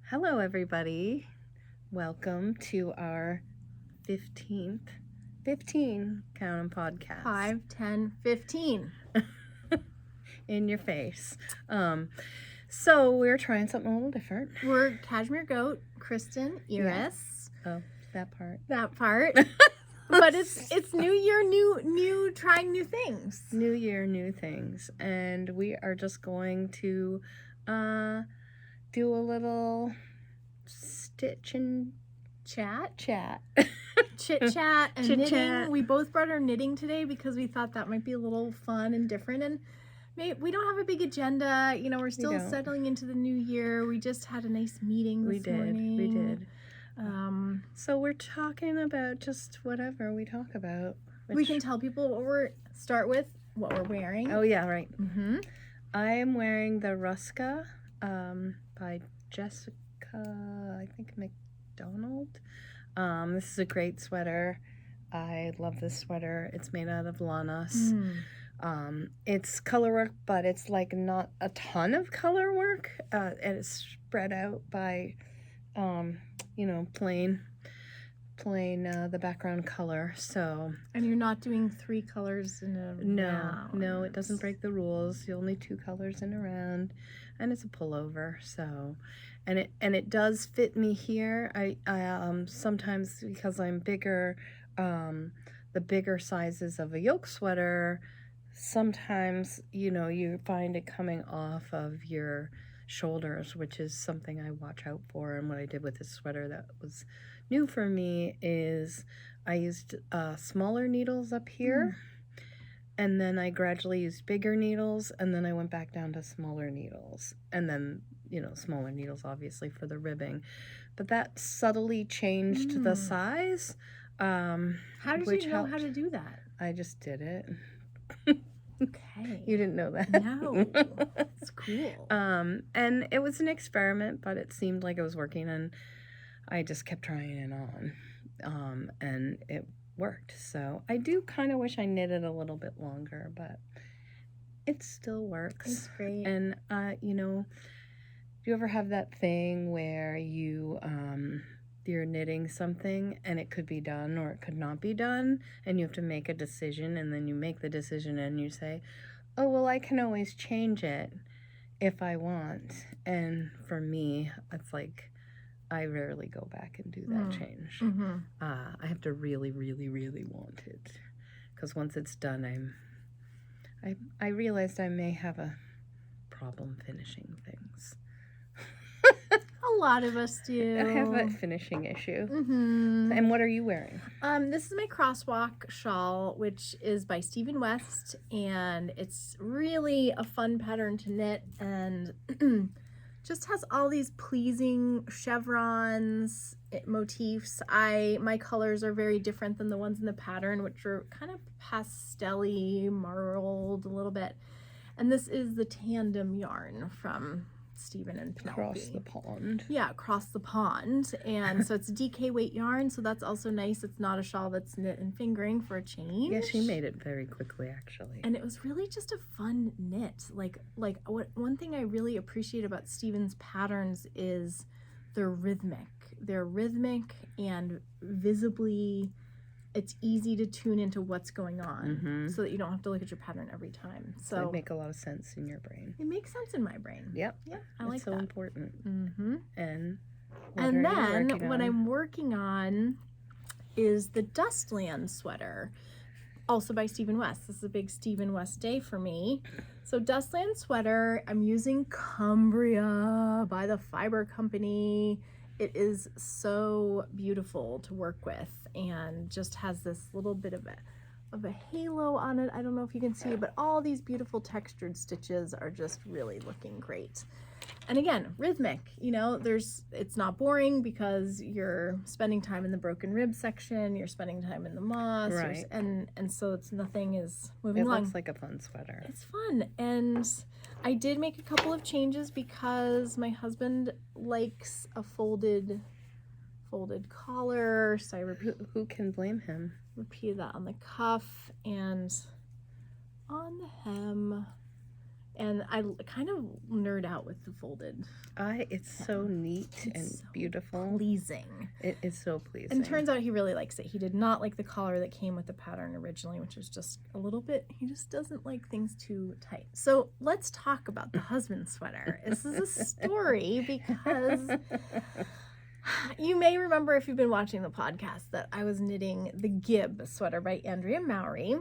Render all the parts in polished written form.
Hello, everybody. Welcome to our 15 count 'em podcast. 5, 10, 15. In your face. So we're trying something a little different. We're Cashmere Goat, Kristin, Iris. Oh, that part. That part. But it's new year, new trying new things. New year, new things. And we are just going to do a little stitch and chat. Chit-chat and Chit-chat. knitting. We both brought our knitting today because we thought that might be a little fun and different. And we don't have a big agenda. You know, we're still settling into the new year. We just had a nice meeting this morning. We did. So we're talking about just whatever we talk about. We can tell people what we're wearing. Oh, yeah, right. Mm-hmm. I am wearing the Ruska by Jessica, I think, McDonald. This is a great sweater. I love this sweater. It's made out of Lanas. It's color work, but it's like not a ton of color work. And it's spread out by, plain the background color. So. And you're not doing 3 colors in a round. No, it doesn't break the rules. You only 2 colors in a round, and it's a pullover. So, and it does fit me here. I sometimes, because I'm bigger, the bigger sizes of a yoke sweater, sometimes you find it coming off of your shoulders, which is something I watch out for. And what I did with this sweater that was new for me is I used smaller needles up here, and then I gradually used bigger needles, and then I went back down to smaller needles, and then smaller needles obviously for the ribbing, but that subtly changed the size. How did you know how to do that? I just did it. Okay. You didn't know that? No. It's cool. And it was an experiment, but it seemed like it was working, and I just kept trying it on. And it worked. So I do kind of wish I knitted a little bit longer, but it still works. It's great. And do you ever have that thing where you're knitting something and it could be done or it could not be done, and you have to make a decision, and then you make the decision and you say, oh, well, I can always change it if I want. And for me, it's like I rarely go back and do that change. I have to really, really, really want it, because once it's done, I realized I may have a problem finishing things. A lot of us do. I have a finishing issue. And what are you wearing? This is my Crosswalk shawl, which is by Stephen West, and it's really a fun pattern to knit, and just has all these pleasing chevrons, motifs. My colors are very different than the ones in the pattern, which are kind of pastel-y, marled a little bit. And this is the Tandem yarn from Stephen and Penelope. Across the pond. Yeah, across the pond. And so it's a DK weight yarn, so that's also nice. It's not a shawl that's knit and fingering for a change. Yeah, she made it very quickly, actually. And it was really just a fun knit. One thing I really appreciate about Stephen's patterns is they're rhythmic. They're rhythmic and visibly, it's easy to tune into what's going on, so that you don't have to look at your pattern every time. So it make a lot of sense in your brain. It makes sense in my brain. Yep. Yeah, I like so that. important. And then what I'm working on is the Dustland sweater, also by Stephen West. This is a big Stephen West day for me. So Dustland sweater, I'm using Cumbria by the Fiber Company. It is so beautiful to work with, and just has this little bit of a halo on it. I don't know if you can see it, but all these beautiful textured stitches are just really looking great. And again, rhythmic, it's not boring because you're spending time in the broken rib section, you're spending time in the moss, right? And so nothing is moving along. It looks like a fun sweater. It's fun, and I did make a couple of changes because my husband likes a folded collar, so I who can blame him? Repeated that on the cuff and on the hem. And I kind of nerd out with the folded. It's so neat and so beautiful. Pleasing. It is so pleasing. And turns out he really likes it. He did not like the collar that came with the pattern originally, which was just a little bit, he just doesn't like things too tight. So let's talk about the husband sweater. This is a story because you may remember if you've been watching the podcast that I was knitting the Gib sweater by Andrea Mowry.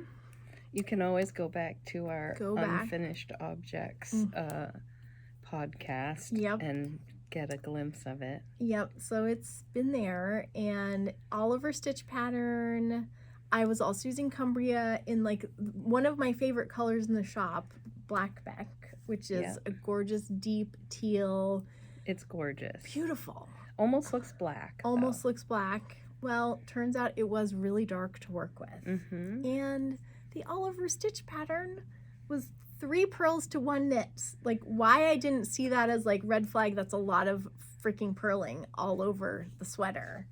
You can always go back to our Unfinished Objects podcast and get a glimpse of it. Yep, so it's been there, and all over stitch pattern. I was also using Cumbria in like one of my favorite colors in the shop, Blackbeck, which is a gorgeous deep teal. It's gorgeous. Beautiful. Almost looks black. Almost looks black. Well, turns out it was really dark to work with. Mm-hmm. And the all over stitch pattern was 3 purls to 1 knit. Like, why I didn't see that as like red flag, that's a lot of freaking purling all over the sweater.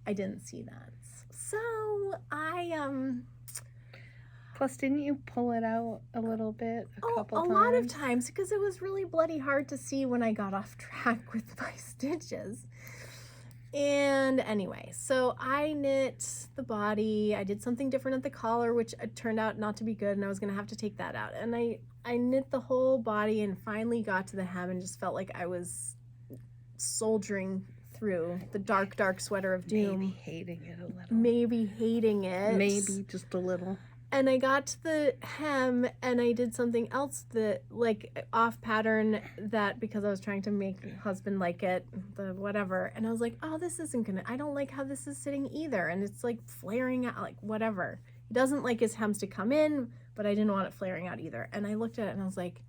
I didn't see that. So plus, didn't you pull it out a little bit a couple times? A lot of times, because it was really bloody hard to see when I got off track with my stitches. And anyway, so I knit the body. I did something different at the collar, which turned out not to be good, and I was going to have to take that out. And I knit the whole body and finally got to the hem and just felt like I was soldiering through the dark, dark sweater of doom. Maybe hating it a little. Maybe hating it. Maybe just a little. And I got to the hem and I did something else that, like, off pattern, that because I was trying to make husband like it, the whatever. And I was like, oh, this isn't gonna, I don't like how this is sitting either. And it's like flaring out, like whatever. He doesn't like his hems to come in, but I didn't want it flaring out either. And I looked at it and I was like,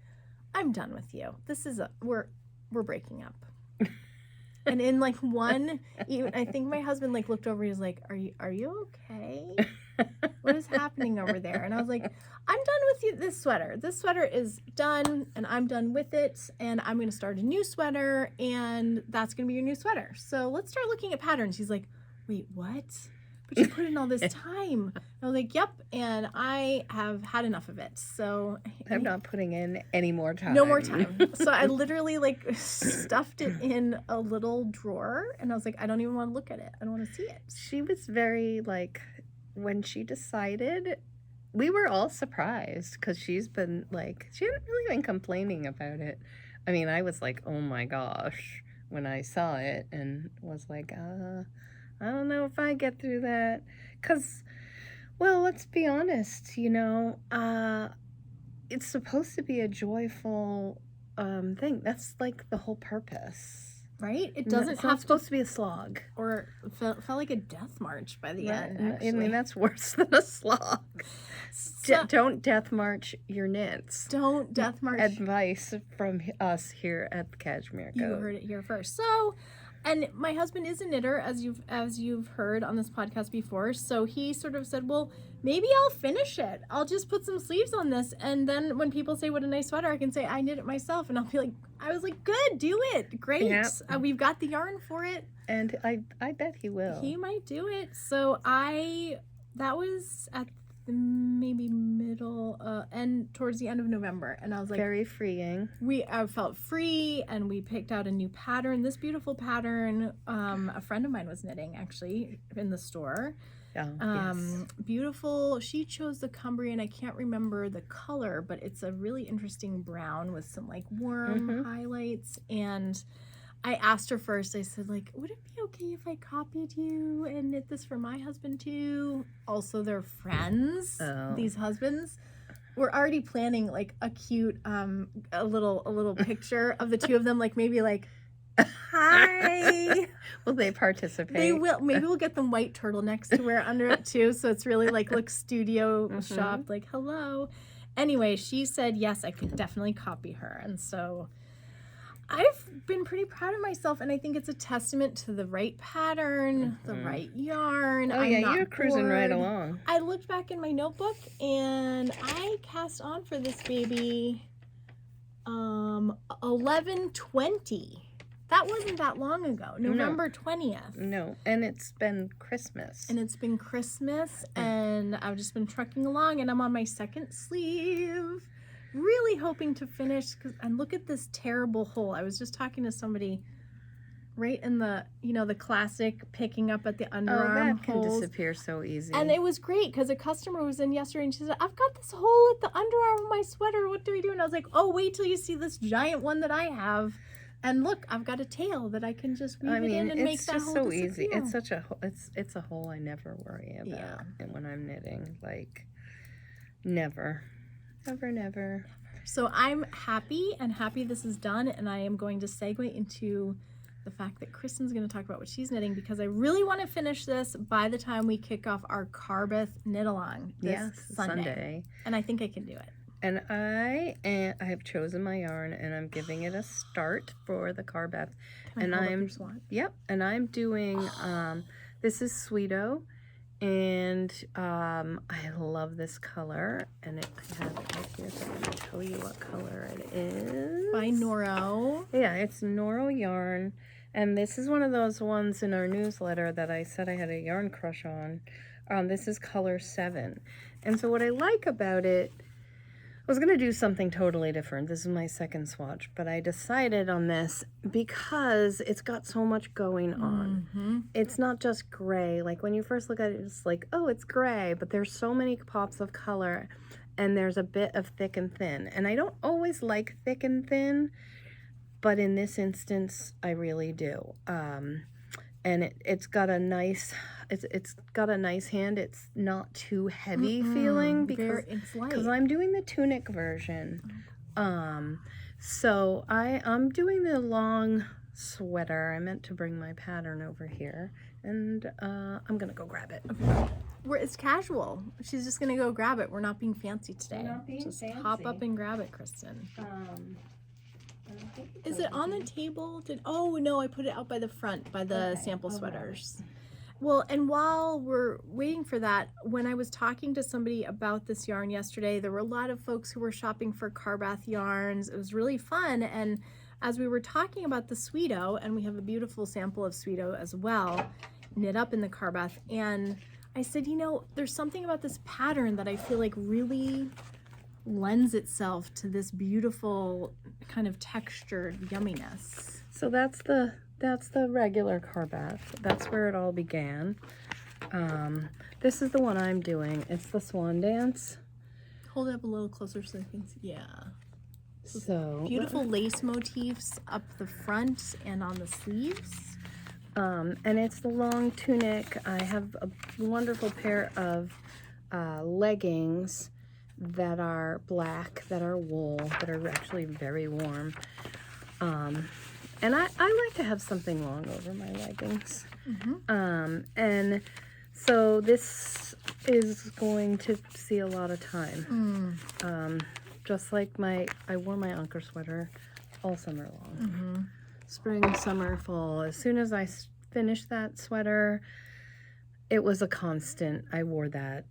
I'm done with you. This is we're breaking up. And in like one, even I think my husband like looked over, he was like, are you okay? What is happening over there? And I was like, I'm done with you. This sweater is done, and I'm done with it, and I'm going to start a new sweater, and that's going to be your new sweater. So let's start looking at patterns. He's like, wait, what? But you put in all this time. And I was like, yep, and I have had enough of it. So I'm not putting in any more time. No more time. So I literally like stuffed it in a little drawer, and I was like, I don't even want to look at it. I don't want to see it. She was very like, when she decided, we were all surprised because she's been like, she hadn't really been complaining about it. I mean, I was like, oh my gosh, when I saw it, and was like, I don't know if I get through that. Because, well, let's be honest, you know, it's supposed to be a joyful thing. That's like the whole purpose. Right? It doesn't have supposed to be a slog. Or felt like a death march by the end, actually. I mean, that's worse than a slog. So, don't death march your knits. Don't death march. Advice from us here at the Cashmere Code. You heard it here first. So, and my husband is a knitter, as you've heard on this podcast before. So he sort of said, well, maybe I'll finish it. I'll just put some sleeves on this. And then when people say, what a nice sweater, I can say, I knit it myself. And I'll be like, I was like, good, do it. Great. Yep. We've got the yarn for it. And I bet he will. He might do it. So that was at the maybe middle and towards the end of November, and I was like, very freeing. I felt free, and we picked out a new pattern, this beautiful pattern. A friend of mine was knitting actually in the store. Yes. Beautiful. She chose the Cumbrian. I can't remember the color, but it's a really interesting brown with some like worm highlights. And I asked her first, I said, like, would it be okay if I copied you and knit this for my husband too? Also, they're friends, these husbands. We're already planning like a cute, a little picture of the two of them, like maybe like, hi. Will they participate? They will. Maybe we'll get them white turtlenecks to wear under it too, so it's really like looks studio shop, like hello. Anyway, she said yes, I could definitely copy her, and so I've been pretty proud of myself, and I think it's a testament to the right pattern, the right yarn. Oh, yeah, you're cruising right along. I looked back in my notebook, and I cast on for this baby 11/20. That wasn't that long ago. November 20th. No, and it's been Christmas. And I've just been trucking along, and I'm on my second sleeve. really hoping to finish, and look at this terrible hole. I was just talking to somebody right in the, the classic picking up at the underarm that can holes. disappear so easy. And it was great because a customer was in yesterday and she said, I've got this hole at the underarm of my sweater. What do we do? And I was like, oh, wait till you see this giant one that I have. And look, I've got a tail that I can just weave it in and make that hole disappear. It's just so easy. It's a hole I never worry about. And when I'm knitting, like, never. So I'm happy this is done, and I am going to segue into the fact that Kristin's going to talk about what she's knitting, because I really want to finish this by the time we kick off our Carbeth Knit Along this Sunday. And I think I can do it. And I have chosen my yarn, and I'm giving it a start for the Carbeth. And I'm doing this is Tsuido, and I love this color, and I have it right here, so I'm going to tell you what color it is. By Noro. Yeah, it's Noro yarn, and this is one of those ones in our newsletter that I said I had a yarn crush on. This is color 7, and so what I like about it, I was going to do something totally different. This is my second swatch, but I decided on this because it's got so much going on. It's not just gray. Like when you first look at it, it's like, oh, it's gray, but there's so many pops of color, and there's a bit of thick and thin. And I don't always like thick and thin, but in this instance, I really do. And it's got a nice, it's got a nice hand. It's not too heavy feeling because I'm doing the tunic version. So I'm doing the long sweater. I meant to bring my pattern over here, and I'm gonna go grab it. Okay. It's casual. She's just gonna go grab it. We're not being fancy today. Just hop up and grab it, Kristin. Is it on the table? Oh no, I put it out by the front, by the sample sweaters. Well, and while we're waiting for that, when I was talking to somebody about this yarn yesterday, there were a lot of folks who were shopping for Carbeth yarns. It was really fun, and as we were talking about the Tsuido, and we have a beautiful sample of Tsuido as well, knit up in the Carbeth, and I said, there's something about this pattern that I feel like really lends itself to this beautiful kind of textured yumminess. So that's the regular Carbeth. That's where it all began. This is the one I'm doing. It's the Swan Dance. Hold it up a little closer so I can see. Yeah. So beautiful lace motifs up the front and on the sleeves. And it's the long tunic. I have a wonderful pair of leggings that are black, that are wool, that are actually very warm. And I like to have something long over my leggings. And so this is going to see a lot of time. Just like I wore my Anker sweater all summer long. Spring, summer, fall. As soon as I finished that sweater, it was a constant. I wore that.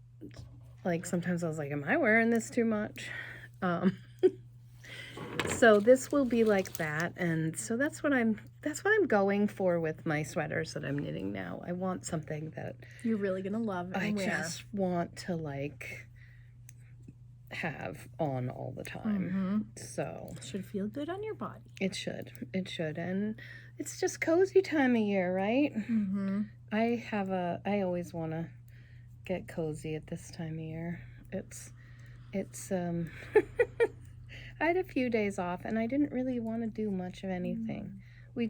Like sometimes I was like, am I wearing this too much? So this will be like that, and so that's what I'm going for with my sweaters that I'm knitting now. I want something that you're really gonna love and wear. I just want to like have on all the time. So it should feel good on your body. It should, and it's just cozy time of year, right? I always want to get cozy at this time of year. It's I had a few days off, and I didn't really want to do much of anything. We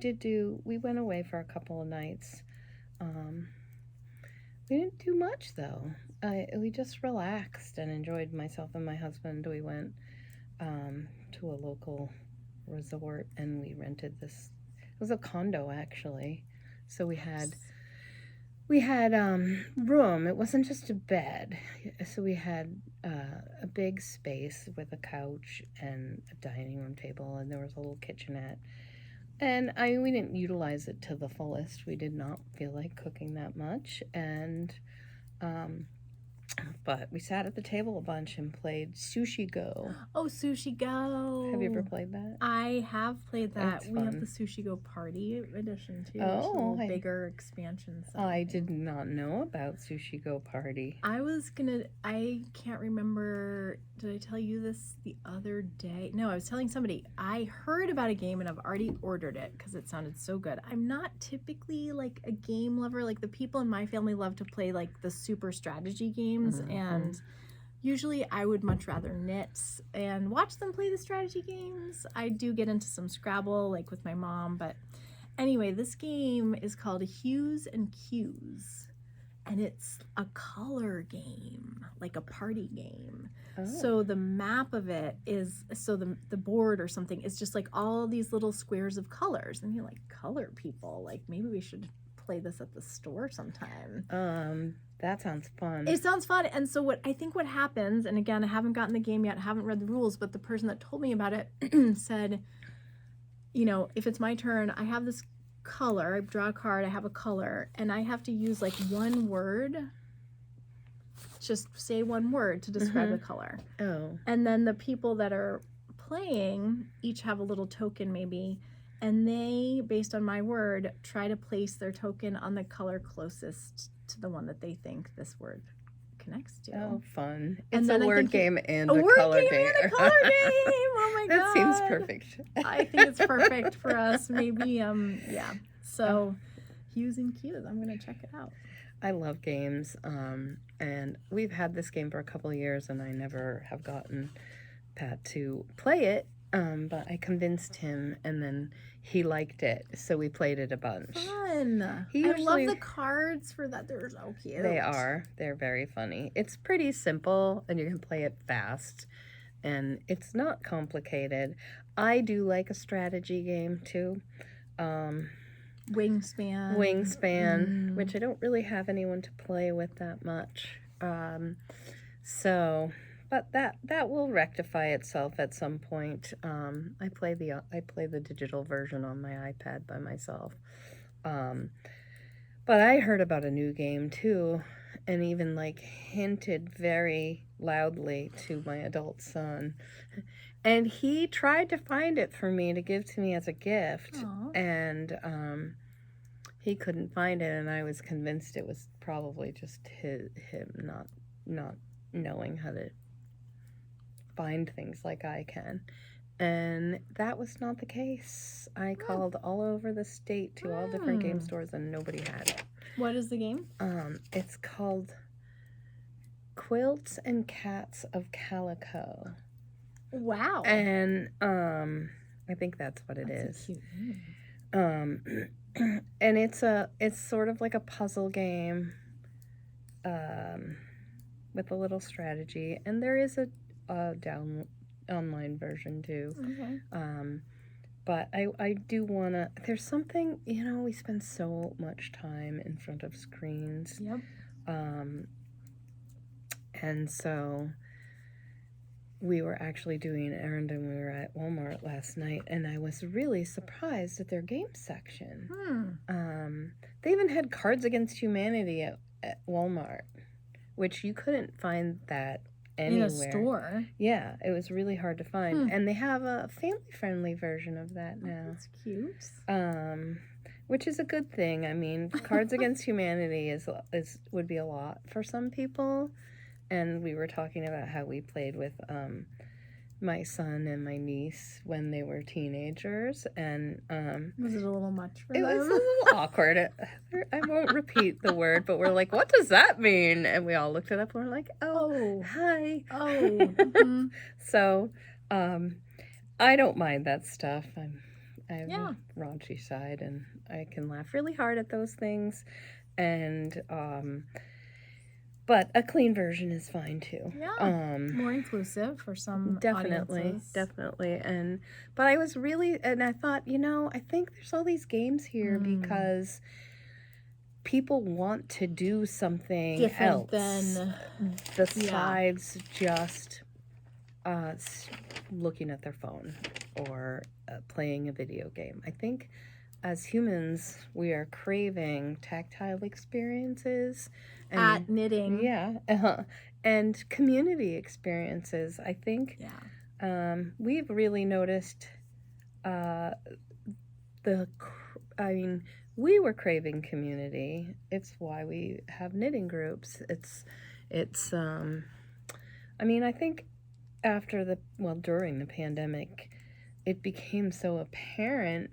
went away for a couple of nights. We didn't do much though. We just relaxed and enjoyed myself and my husband. We went to a local resort, and we rented this. It was a condo actually, so we had room. It wasn't just a bed, so we had a big space with a couch and a dining room table, and there was a little kitchenette. And we didn't utilize it to the fullest. We did not feel like cooking that much, and But we sat at the table a bunch and played Sushi Go. Oh, Sushi Go. Have you ever played that? I have played that. It's we fun. have the Sushi Go Party edition too. Oh, which is a bigger expansion. I did not know about Sushi Go Party. I can't remember. Did I tell you this the other day? No, I was telling somebody. I heard about a game and I've already ordered it because it sounded so good. I'm not typically like a game lover. Like the people in my family love to play like the super strategy games, and usually I would much rather knit and watch them play the strategy games. I do get into some Scrabble like with my mom, but anyway, this game is called Hues and Cues, and it's a color game, like a party game. Oh. So the map of it is, so the board or something is just like all these little squares of colors, and you're like, color people, like maybe we should play this at the store sometime. That sounds fun. It sounds fun. And so what happens, and again, I haven't gotten the game yet, haven't read the rules, but the person that told me about it said, you know, if it's my turn, I have this color, I draw a card, I have a color, and I have to use like one word, just say one word to describe the color. Oh. And then the people that are playing each have a little token maybe, and they, based on my word, try to place their token on the color closest to the one that they think this word connects to. Oh, fun. It's a word game and a color game. And a color game. Oh my God. That seems perfect. I think it's perfect for us. Maybe, yeah. So, Hues and Cues. I'm going to check it out. I love games. And we've had this game for a couple of years, and I never have gotten Pat to play it. But I convinced him, and then he liked it, so we played it a bunch. Fun! I love the cards for that. They're so cute. They are. They're very funny. It's pretty simple, and you can play it fast, and it's not complicated. I do like a strategy game, too. Wingspan, which I don't really have anyone to play with that much. But that will rectify itself at some point. I play the digital version on my iPad by myself. But I heard about a new game too, and even like hinted very loudly to my adult son. And he tried to find it for me to give to me as a gift. Aww. And he couldn't find it, and I was convinced it was probably just him not knowing how to find things like I can. And that was not the case. I called all over the state to all different game stores, and nobody had it. What is the game? It's called Quilts and Cats of Calico. Wow. And I think that's what it is. A cute name. And it's sort of like a puzzle game with a little strategy, and there is a online version too. Okay. But I do want to, there's something, we spend so much time in front of screens. Yep. And so we were actually doing an errand, and we were at Walmart last night, and I was really surprised at their game section. They even had Cards Against Humanity at Walmart, which you couldn't find that anywhere. In a store. Yeah, it was really hard to find. And they have a family-friendly version of that now. That's cute. Which is a good thing. I mean, Cards Against Humanity would be a lot for some people. And we were talking about how we played with my son and my niece when they were teenagers, and was it a little much for them? It was a little awkward. I won't repeat the word, but we're like, what does that mean? And we all looked it up, and we're like, oh. Hi. Oh. Mm-hmm. So I don't mind that stuff. I have a raunchy side, and I can laugh really hard at those things, and but a clean version is fine too. Yeah, more inclusive for some audiences. Definitely. But I was really, and I thought, I think there's all these games here because people want to do something different else besides just looking at their phone or playing a video game. I think as humans, we are craving tactile experiences. And, at knitting. Yeah. And community experiences. I think we've really noticed we were craving community. It's why we have knitting groups. I think during the pandemic, it became so apparent,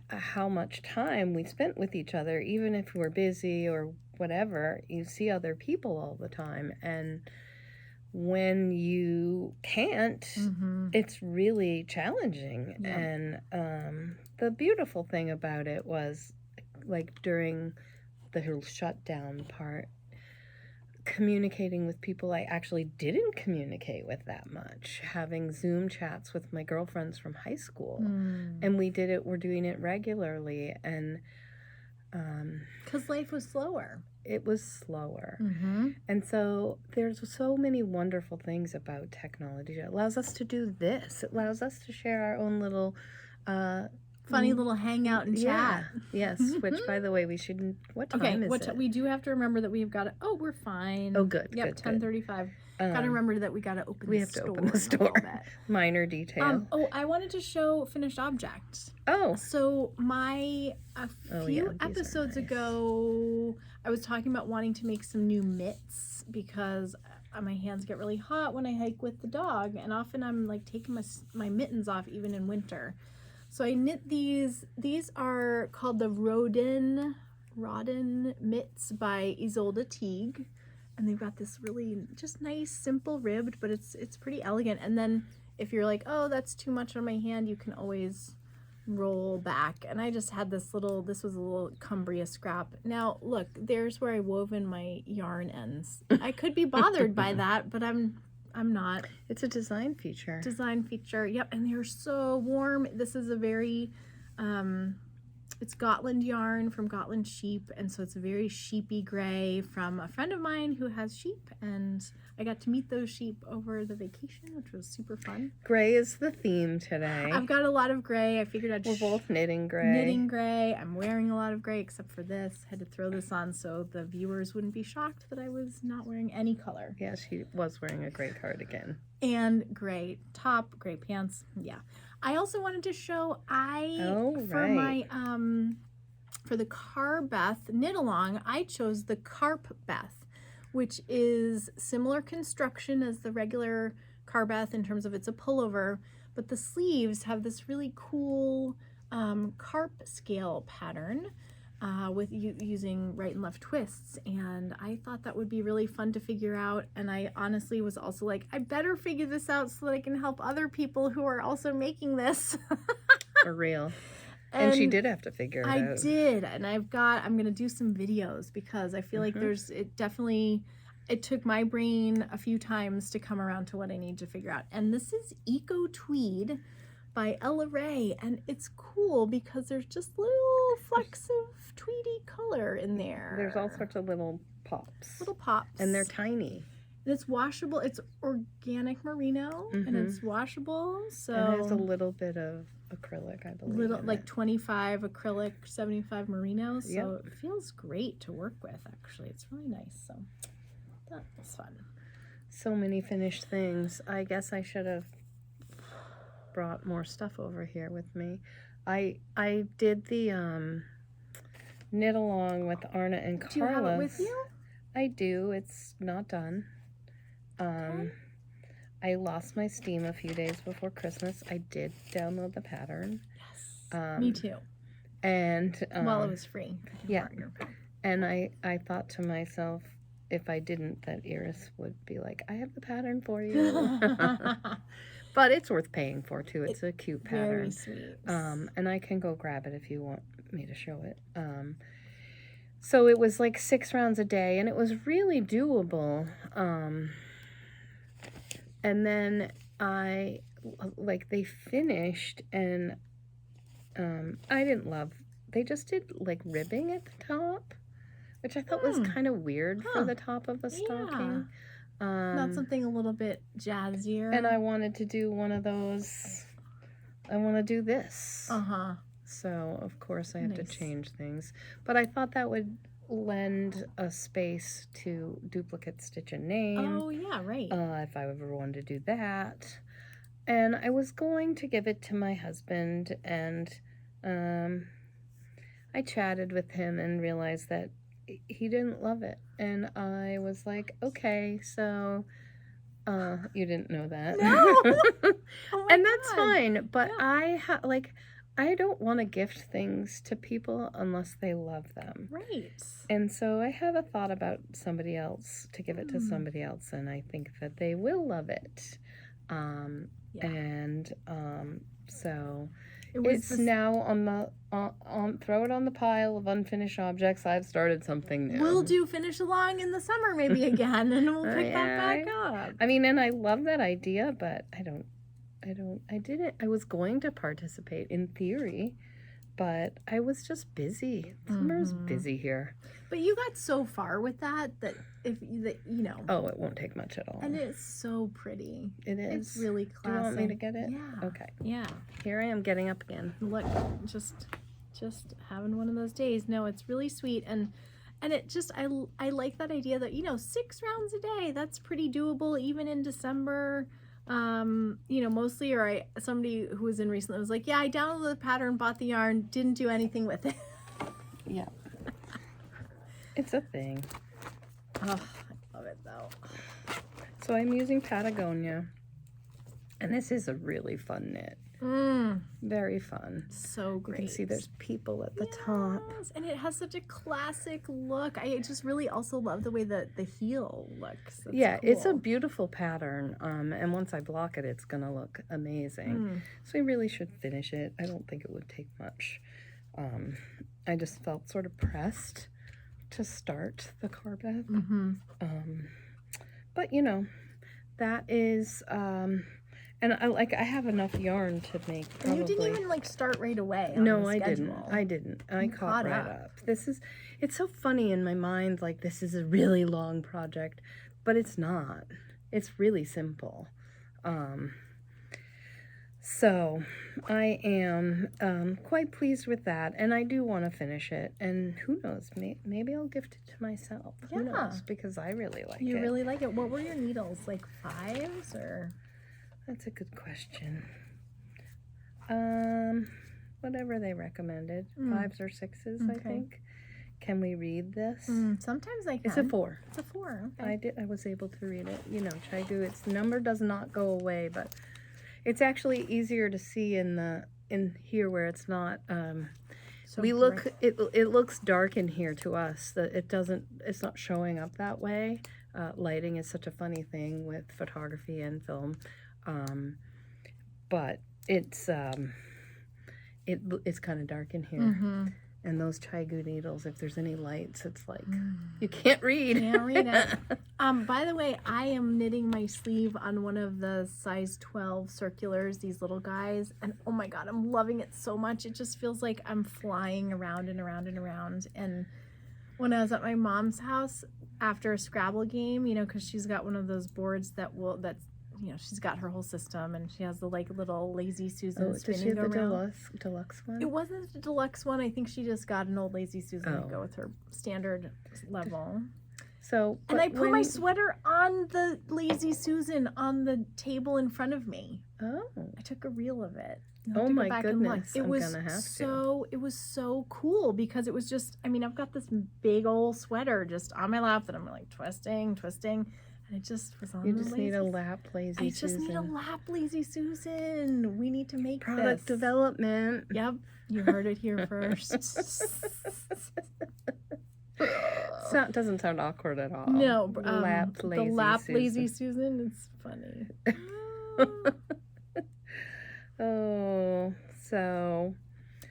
how much time we spent with each other, even if we're busy or whatever. You see other people all the time, and when you can't, it's really challenging. Yeah. And the beautiful thing about it was, like, during the whole shutdown part, communicating with people I actually didn't communicate with that much, having Zoom chats with my girlfriends from high school. And we're doing it regularly, and because life was slower. It was slower. And so there's so many wonderful things about technology. It allows us to do this. It allows us to share our own little funny little hangout and chat. Yes, which, by the way, we shouldn't. What time is it? We do have to remember that we've got to. Oh, we're fine. Oh, good. Yep, 10:35. Got to remember that we got to open. We have to open the store. Minor detail. I wanted to show finished objects. Oh. So a few episodes ago, I was talking about wanting to make some new mitts because my hands get really hot when I hike with the dog, and often I'm like taking my mittens off even in winter. So I knit these. These are called the Rodin mitts by Isolde Teague. And they've got this really just nice, simple ribbed, but it's pretty elegant. And then if you're like, oh, that's too much on my hand, you can always roll back. And I just had this was a little Cumbria scrap. Now, look, there's where I wove in my yarn ends. I could be bothered by that, but I'm not. It's a design feature. Yep, and they're so warm. This is a very, it's Gotland yarn from Gotland sheep, and so it's a very sheepy gray from a friend of mine who has sheep, and I got to meet those sheep over the vacation, which was super fun. Gray is the theme today. I've got a lot of gray. I figured we're both knitting gray. Knitting gray. I'm wearing a lot of gray except for this. Had to throw this on so the viewers wouldn't be shocked that I was not wearing any color. Yeah, she was wearing a gray cardigan. And gray top, gray pants. Yeah. I also wanted to show for the Carbeth Knit Along, I chose the Carp-Beth, which is similar construction as the regular Carbeth in terms of it's a pullover, but the sleeves have this really cool carp scale pattern with using right and left twists, and I thought that would be really fun to figure out. And I honestly was also like, I better figure this out so that I can help other people who are also making this. For real. And she did have to figure it out. I did, and I'm gonna do some videos because I feel like it took my brain a few times to come around to what I need to figure out. And this is Eco Tweed by Ella Rae, and it's cool because there's just little flecks of tweedy color in there. There's all sorts of little pops. And they're tiny. And it's washable. It's organic merino, and it's washable. So it has a little bit of acrylic, I believe. Like 25 acrylic, 75 merino. So it feels great to work with, actually. It's really nice. So that was fun. So many finished things. I guess I should have brought more stuff over here with me. I did the knit along with Arna and Carlos. Do you have it with you? I do. It's not done. I lost my steam a few days before Christmas. I did download the pattern. Yes. Me too. And it was free. And I thought to myself, if I didn't, that Iris would be like, I have the pattern for you. But it's worth paying for too. It's a cute pattern. Very sweet. And I can go grab it if you want me to show it. So it was like 6 rounds a day, and it was really doable. And then they finished, and I didn't love, they just did like ribbing at the top, which I thought was kind of weird for the top of the stocking. Not something a little bit jazzier. And I wanted to do one of those, I want to do this. So, of course, I have to change things. But I thought that would lend a space to duplicate stitch and name. Oh, yeah, right. If I ever wanted to do that. And I was going to give it to my husband, and I chatted with him and realized that he didn't love it. And I was like, okay, so you didn't know that. No. Oh my And that's God. fine, but yeah. I don't want to gift things to people unless they love them. Right. And so I had a thought about somebody else, to give it to somebody else, and I think that they will love it. And so it's now on the throw it on the pile of unfinished objects. I've started something new. We'll do Finish Along in the summer maybe again, and we'll pick that back up. I mean, and I love that idea, but I was going to participate in theory, but I was just busy. Summer's busy here. But you got so far with that Oh, it won't take much at all. And it's so pretty. It is. It's really classic. Do you want me to get it? Yeah. Okay. Yeah. Here I am getting up again. Look, just having one of those days. No, it's really sweet, and it just I like that idea that 6 rounds a day. That's pretty doable even in December. Mostly, or somebody who was in recently was like, yeah, I downloaded the pattern, bought the yarn, didn't do anything with it. Yeah. It's a thing. Oh, I love it though. So I'm using Patagonia, and this is a really fun knit. Very fun. So great. You can see there's people at the top. And it has such a classic look. I just really also love the way that the heel looks. That's cool. It's a beautiful pattern. And once I block it, it's going to look amazing. So I really should finish it. I don't think it would take much. I just felt sort of pressed to start the Carbeth. But that is and I have enough yarn to make probably. And you didn't even start right away on No, the schedule. I didn't. I caught right up. It's so funny in my mind, like this is a really long project, but it's not. It's really simple. So I am quite pleased with that, and I do want to finish it. And who knows, maybe I'll gift it to myself. Yeah. Who knows? Because I really like it. You really like it. What were your needles? Like 5s or? That's a good question. Whatever they recommended, 5s or 6s, I think. Can we read this? Sometimes I can. It's a 4. It's a 4. Okay. I was able to read it. Chaigu. Its number does not go away, but it's actually easier to see in here where it's not. It looks dark in here to us. That it's not showing up that way. Lighting is such a funny thing with photography and film. But it's kind of dark in here. And those Caigu needles, if there's any lights, it's like you can't read. Can't read it. By the way, I am knitting my sleeve on one of the size 12 circulars, these little guys, and oh my god, I'm loving it so much. It just feels like I'm flying around and around and around. And when I was at my mom's house after a Scrabble game, because she's got one of those boards she's got her whole system, and she has the little Lazy Susan spinning go around. Does she have the deluxe one? It wasn't the deluxe one. I think she just got an old Lazy Susan to go with her standard level. And I put my sweater on the Lazy Susan on the table in front of me. Oh. I took a reel of it. Oh my goodness! It was so cool because it was just. I've got this big old sweater just on my lap that I'm like twisting. And it just was on You just need a lap Lazy Susan. I just need a lap Lazy Susan. We need to make product development. Yep. You heard it here first. It doesn't sound awkward at all. No. Lap Lazy the lap Susan. Lazy Susan. It's funny.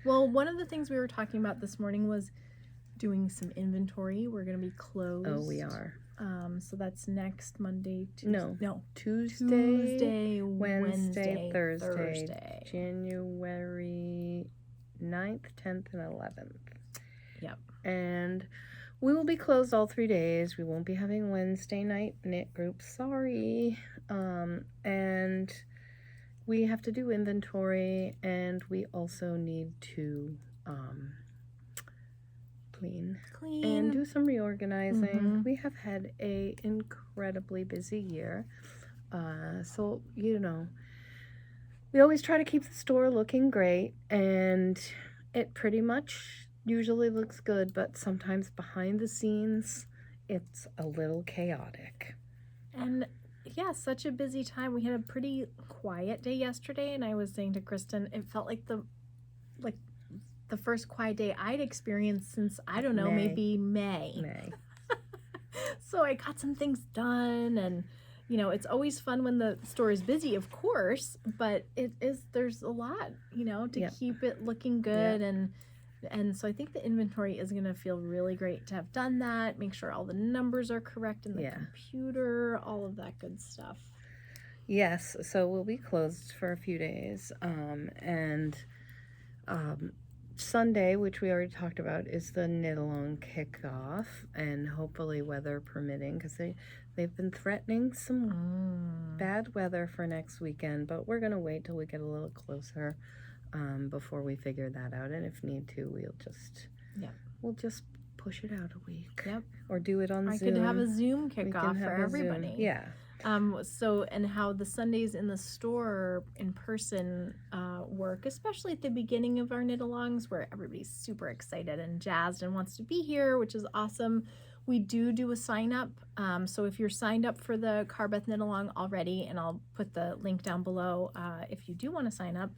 Well, one of the things we were talking about this morning was doing some inventory. We're going to be closed. Oh, we are. So that's next Monday, Tuesday, Wednesday, Thursday. January 9th, 10th, and 11th. Yep. And we will be closed all 3 days. We won't be having Wednesday night knit group. Sorry. And we have to do inventory, and we also need to clean and do some reorganizing. We have had a incredibly busy year, so you know, we always try to keep the store looking great, and it pretty much usually looks good, but sometimes behind the scenes it's a little chaotic. And yeah, such a busy time. We had a pretty quiet day yesterday, and I was saying to Kristin, it felt like the first quiet day I'd experienced since, I don't know, maybe May. So I got some things done, and you know, it's always fun when the store is busy, of course, but there's a lot, you know, to keep it looking good. And so I think the inventory is going to feel really great to have done that, make sure all the numbers are correct in the computer, all of that good stuff. Yes, so we'll be closed for a few days, and Sunday, which we already talked about, is the Knit Along kickoff, and hopefully weather permitting, because they've been threatening some bad weather for next weekend, but we're going to wait till we get a little closer before we figure that out, and if need to, we'll just push it out a week. Or do it on Zoom. I could have a Zoom kickoff for everybody. Zoom. Yeah. So, and how the Sundays in the store in person work, especially at the beginning of our knit alongs, where everybody's super excited and jazzed and wants to be here, which is awesome. We do a sign up. So if you're signed up for the Carbeth Knit Along already, and I'll put the link down below if you do want to sign up.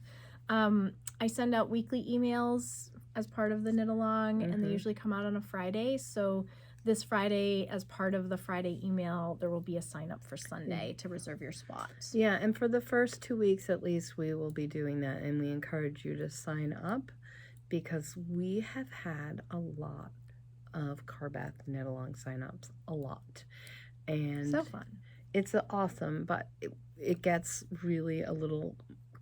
I send out weekly emails as part of the knit along, and they usually come out on a Friday. So this Friday, as part of the Friday email, there will be a sign up for Sunday to reserve your spot. Yeah, and for the first 2 weeks at least, we will be doing that, and we encourage you to sign up, because we have had a lot of Carbeth Knit Along sign-ups, a lot. And so fun. It's awesome, but it gets really a little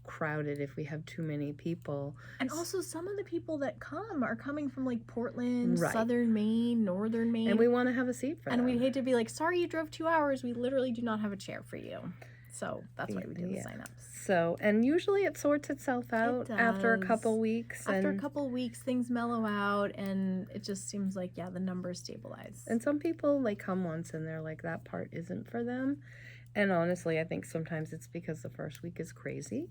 crowded if we have too many people. And also, some of the people that come are coming from like Portland, Southern Maine, Northern Maine. And we want to have a seat for them. And we'd hate to be like, sorry you drove 2 hours. We literally do not have a chair for you. So that's why we do the sign-ups. So, and usually it sorts itself out after a couple weeks. After a couple weeks, things mellow out, and it just seems like, the numbers stabilize. And some people, like, come once and they're like, that part isn't for them. And honestly, I think sometimes it's because the first week is crazy.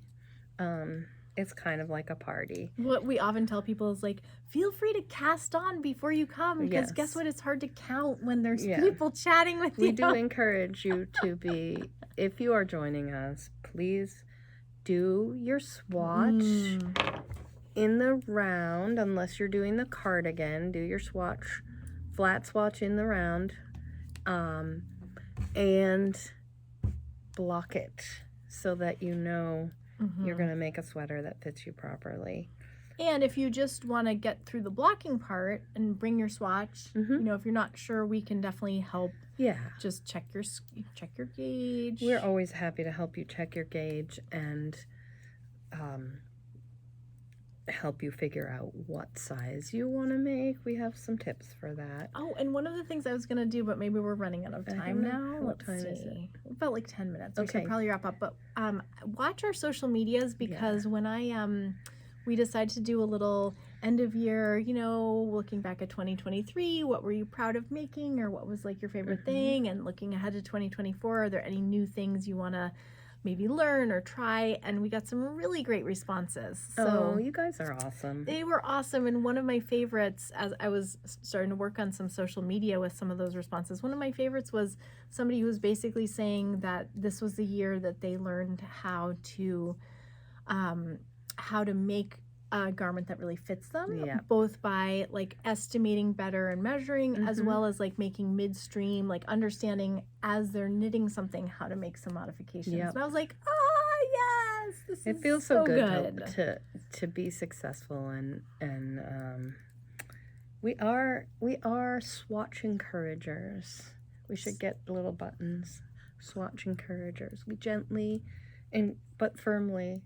It's kind of like a party. What we often tell people is like, feel free to cast on before you come, because guess what? It's hard to count when there's people chatting with you. We do encourage you to be, if you are joining us, please do your swatch in the round, unless you're doing the cardigan. Do your swatch, flat swatch in the round, and block it so that you know you're going to make a sweater that fits you properly. And if you just want to get through the blocking part and bring your swatch, you know, if you're not sure, we can definitely help. Yeah. Just check your gauge. We're always happy to help you check your gauge and help you figure out what size you want to make. We have some tips for that. Oh, and one of the things I was going to do, but maybe we're running out of time now. What time is it? About like 10 minutes. Okay. We should probably wrap up. But watch our social medias, because when we decided to do a little end of year, you know, looking back at 2023, what were you proud of making, or what was like your favorite thing, and looking ahead to 2024, are there any new things you want to maybe learn or try? And we got some really great responses. So you guys are awesome. They were awesome. And one of my favorites, as I was starting to work on some social media with some of those responses, one of my favorites was somebody who was basically saying that this was the year that they learned how to make a garment that really fits them, both by like estimating better and measuring, as well as like making midstream, like understanding as they're knitting something how to make some modifications. And I was like, yes, it feels so good to be successful, and we are swatch encouragers. We should get little buttons, swatch encouragers. We gently but firmly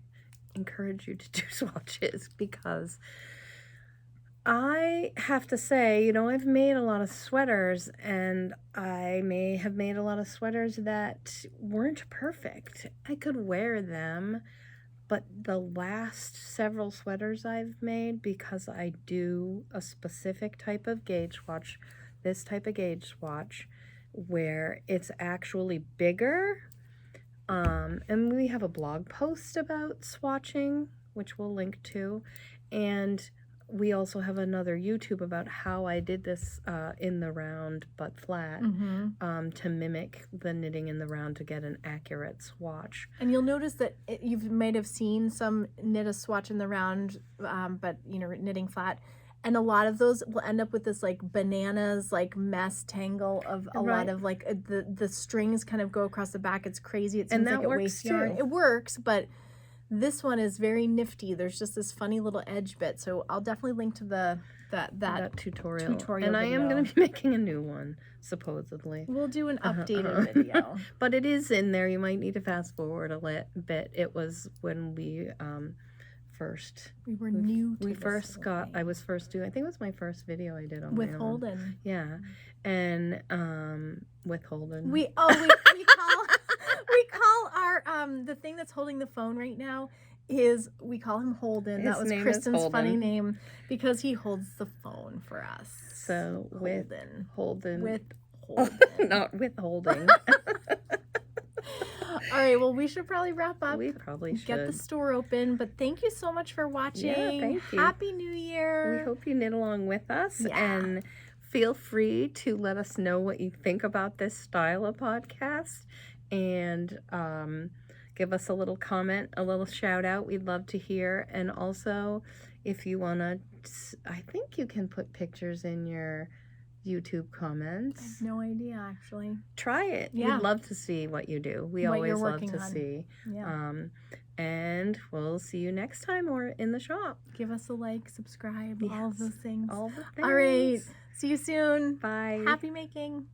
encourage you to do swatches, because I have to say, you know, I've made a lot of sweaters, and I may have made a lot of sweaters that weren't perfect. I could wear them, But the last several sweaters I've made, because I do a specific type of gauge swatch, this type of gauge swatch, where it's actually bigger. And we have a blog post about swatching, which we'll link to. And we also have another YouTube about how I did this in the round but flat, to mimic the knitting in the round to get an accurate swatch. And you'll notice that you might have seen some knit a swatch in the round, but knitting flat. And a lot of those will end up with this like bananas, like mess tangle of a lot of like the strings kind of go across the back. It's crazy. It seems like it wastes yarn. It works, but this one is very nifty. There's just this funny little edge bit. So I'll definitely link to that tutorial. And I am going to be making a new one, supposedly. We'll do an updated video. But it is in there. You might need to fast forward a bit. It was when we I was first doing, I think it was my first video I did on with Holden. Yeah. And with Holden. We call our the thing that's holding the phone right now we call him Holden. His that was name Kristin's funny name because he holds the phone for us. So Holden. With Holden. Not withholding. All right, well, we should probably wrap up. We probably should. Get the store open, but thank you so much for watching. Yeah, thank you. Happy New Year. We hope you knit along with us, and feel free to let us know what you think about this style of podcast, and give us a little comment, a little shout out. We'd love to hear. And also, if you want to, I think you can put pictures in your YouTube comments. I have no idea, actually. Try it. Yeah. We'd love to see what you do. We always love to see. Yeah. And we'll see you next time or in the shop. Give us a like, subscribe, all of those things. All the things. All right. See you soon. Bye. Happy making.